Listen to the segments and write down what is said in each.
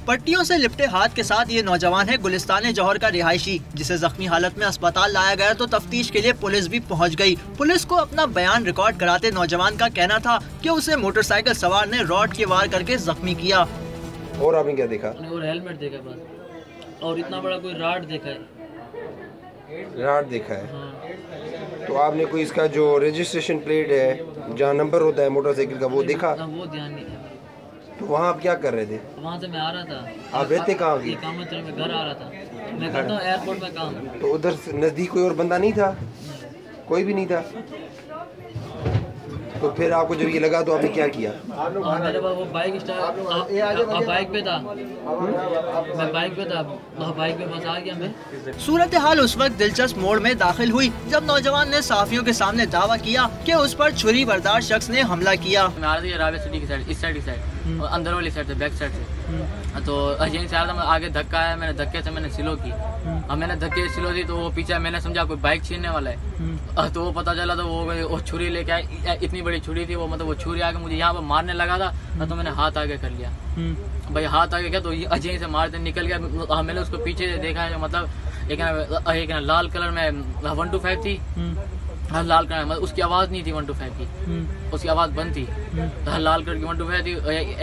पट्टियों से लिपटे हाथ के साथ ये नौजवान है गुलिस्तान जौहर का रिहायशी, जिसे जख्मी हालत में अस्पताल लाया गया तो तफ्तीश के लिए पुलिस भी पहुंच गई। पुलिस को अपना बयान रिकॉर्ड कराते नौजवान का कहना था कि उसे मोटरसाइकिल सवार ने रॉड के वार करके जख्मी किया। और आपने क्या देखा? और हेलमेट देखा बस, और इतना बड़ा कोई राड देखा है। राड देखा है? हाँ। तो आपने कोई इसका जो रजिस्ट्रेशन प्लेट है, जहाँ नंबर होता है मोटरसाइकिल का, वो देखा? वो ध्यान नहीं है। तो वहाँ आप क्या कर रहे थे? वहाँ से मैं आ रहा था। आप रहते कहाँ? ये काम में घर आ रहा था, मैं करता हूँ एयरपोर्ट में काम। तो उधर नज़दीक कोई और बंदा नहीं था? कोई भी नहीं था? तो फिर आपको जब ये लगा तो आपने क्या किया? मेरे पास वो बाइक बाइक पे था, मैं बाइक पे था, बाइक पे बस आ गया मैं। सूरत हाल उस वक्त दिलचस्प मोड़ में दाखिल हुई जब नौजवान ने साफियों के सामने दावा किया कि उस पर छुरी बरदार शख्स ने हमला किया। मैं आ रहा था रावे सिटी की साइड, इस साइड की साइड, और अंदर वाली साइड से, बैक साइड से। तो यहीं से आ रहा था, आगे धक्का आया, मैंने धक्के से मैंने स्लो की। अब मैंने धक्के स्लो दी तो वो पीछे, मैंने समझा कोई बाइक छीनने वाला है। तो वो पता चला तो वो छुरी लेके आया, इतनी बड़ी छुरी थी वो, मतलब वो छुरी आके मुझे यहाँ पर मारने लगा था। तो मैंने हाथ आगे कर लिया। भाई हाथ आगे क्या, तो अजय से मारते निकल गया। मैंने उसको पीछे देखा है, मतलब एक लाल कलर में 125 थी, लाल कलर में, उसकी आवाज नहीं थी 125 की, उसकी आवाज बंद थी। लाल कलर की 125 थी,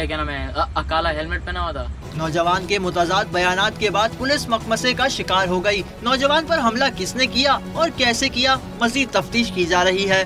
एक नाम है काला हेलमेट पहना हुआ था। नौजवान के मुताजाद बयानात के बाद पुलिस मकमसे का शिकार हो गई। नौजवान पर हमला किसने किया और कैसे किया, मजीद तफ्तीश की जा रही है।